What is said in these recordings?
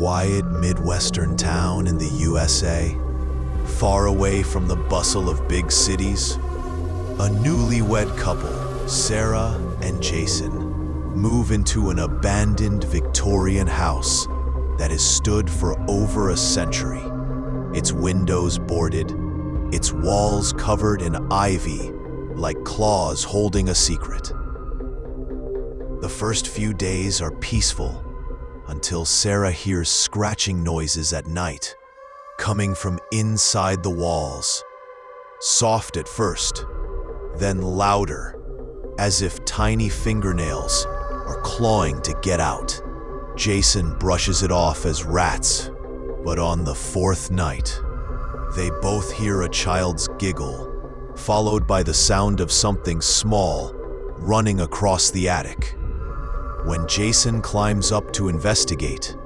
quiet Midwestern town in the USA, far away from the bustle of big cities, a newlywed couple, Sarah and Jason, move into an abandoned Victorian house that has stood for over a century. Its windows boarded, its walls covered in ivy like claws holding a secret. The first few days are peaceful until Sarah hears scratching noises at night coming from inside the walls. Soft at first, then louder, as if tiny fingernails are clawing to get out. Jason brushes it off as rats, but on the fourth night, they both hear a child's giggle, followed by the sound of something small running across the attic. When Jason climbs up to investigate,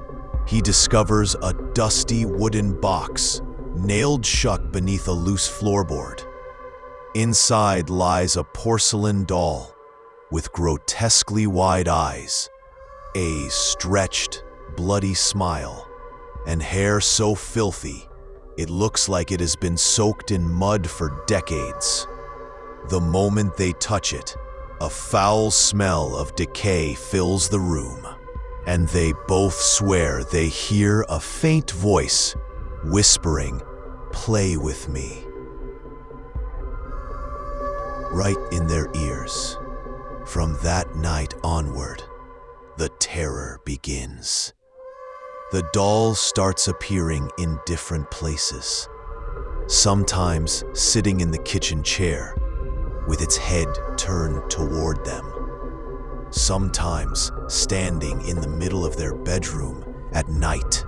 he discovers a dusty wooden box nailed shut beneath a loose floorboard. Inside lies a porcelain doll with grotesquely wide eyes, a stretched, bloody smile, and hair so filthy it looks like it has been soaked in mud for decades. The moment they touch it, a foul smell of decay fills the room, and they both swear they hear a faint voice whispering, "Play with me," right in their ears. From that night onward, the terror begins. The doll starts appearing in different places, sometimes sitting in the kitchen chair with its head turned toward them, sometimes standing in the middle of their bedroom at night.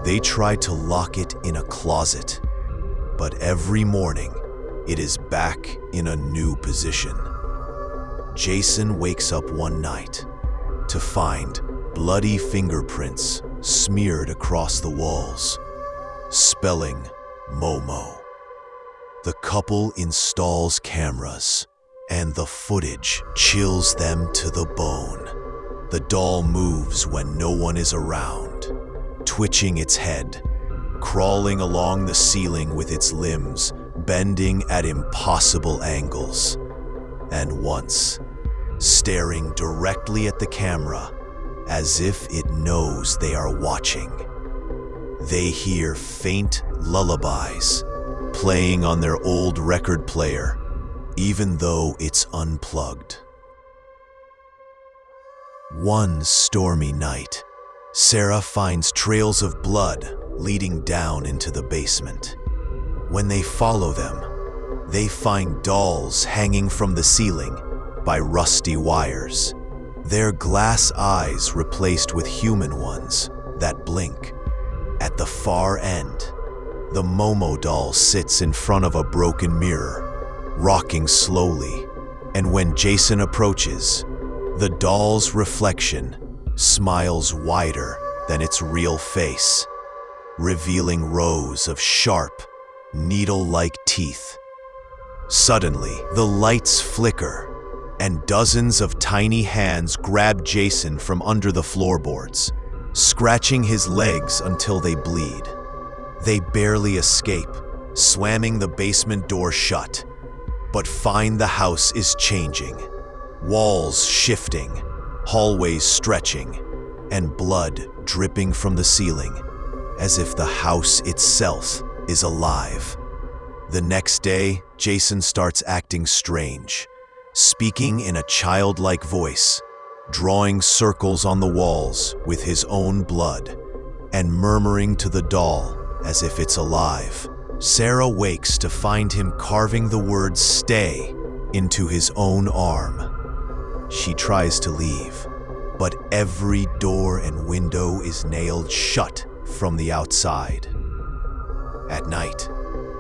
They try to lock it in a closet, but every morning it is back in a new position. Jason wakes up one night to find bloody fingerprints smeared across the walls, spelling Momo. The couple installs cameras, and the footage chills them to the bone. The doll moves when no one is around, twitching its head, crawling along the ceiling with its limbs bending at impossible angles, and once staring directly at the camera as if it knows they are watching. They hear faint lullabies playing on their old record player, even though it's unplugged. One stormy night, Sarah finds trails of blood leading down into the basement. When they follow them, they find dolls hanging from the ceiling by rusty wires, their glass eyes replaced with human ones that blink. At the far end, the Momo doll sits in front of a broken mirror, rocking slowly, and when Jason approaches, the doll's reflection smiles wider than its real face, revealing rows of sharp, needle-like teeth. Suddenly, the lights flicker, and dozens of tiny hands grab Jason from under the floorboards, scratching his legs until they bleed. They barely escape, slamming the basement door shut, but find the house is changing. Walls shifting, hallways stretching, and blood dripping from the ceiling, as if the house itself is alive. The next day, Jason starts acting strange, speaking in a childlike voice, drawing circles on the walls with his own blood, and murmuring to the doll as if it's alive. Sarah wakes to find him carving the word "stay" into his own arm. She tries to leave, but every door and window is nailed shut from the outside. At night,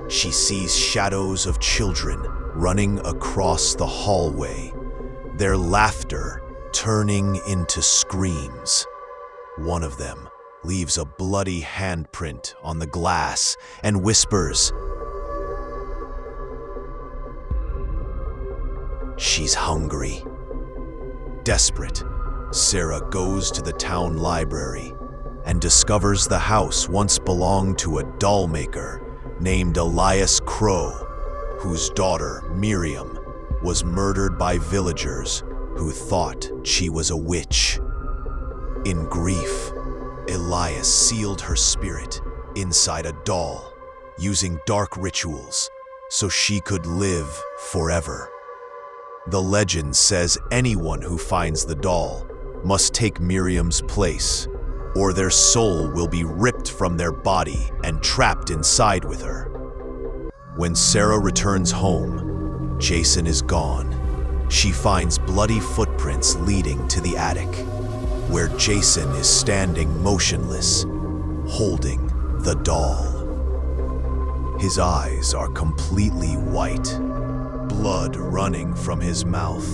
she sees shadows of children running across the hallway, their laughter turning into screams. One of them leaves a bloody handprint on the glass and whispers, "She's hungry." Desperate, Sarah goes to the town library and discovers the house once belonged to a doll maker named Elias Crow, whose daughter, Miriam, was murdered by villagers who thought she was a witch. In grief, Elias sealed her spirit inside a doll, using dark rituals so she could live forever. The legend says anyone who finds the doll must take Miriam's place, or their soul will be ripped from their body and trapped inside with her. When Sarah returns home, Jason is gone. She finds bloody footprints leading to the attic, where Jason is standing motionless, holding the doll. His eyes are completely white, blood running from his mouth.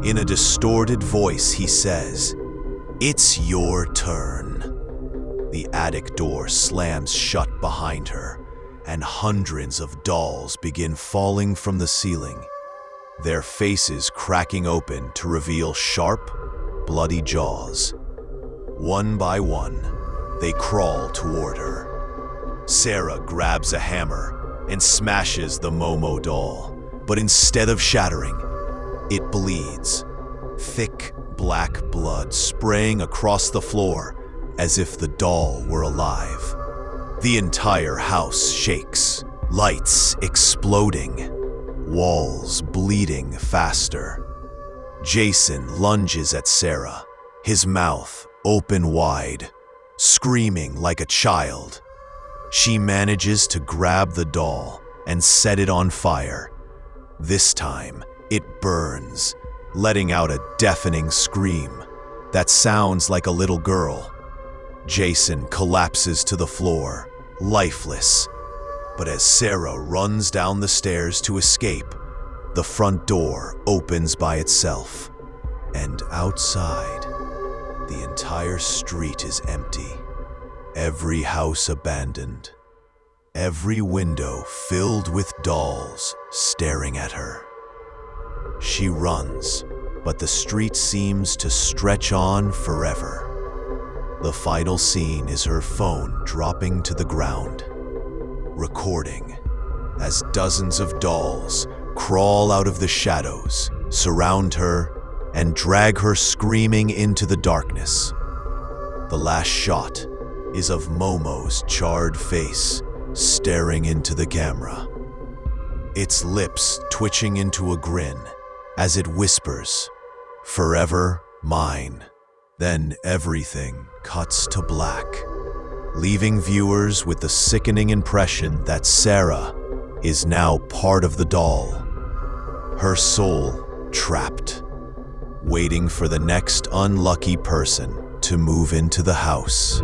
In a distorted voice, he says, "It's your turn." The attic door slams shut behind her, and hundreds of dolls begin falling from the ceiling, their faces cracking open to reveal sharp, bloody jaws. One by one, they crawl toward her. Sarah grabs a hammer and smashes the Momo doll, but instead of shattering, it bleeds, thick black blood spraying across the floor as if the doll were alive. The entire house shakes, lights exploding, walls bleeding faster. Jason lunges at Sarah, his mouth open wide, screaming like a child. She manages to grab the doll and set it on fire. This time, it burns, letting out a deafening scream that sounds like a little girl. Jason collapses to the floor, lifeless. But as Sarah runs down the stairs to escape, the front door opens by itself, and outside, the entire street is empty. Every house abandoned, every window filled with dolls staring at her. She runs, but the street seems to stretch on forever. The final scene is her phone dropping to the ground, recording as dozens of dolls crawl out of the shadows, surround her, and drag her screaming into the darkness. The last shot is of Momo's charred face staring into the camera, its lips twitching into a grin as it whispers, "Forever mine." Then everything cuts to black, leaving viewers with the sickening impression that Sarah is now part of the doll, her soul trapped, waiting for the next unlucky person to move into the house.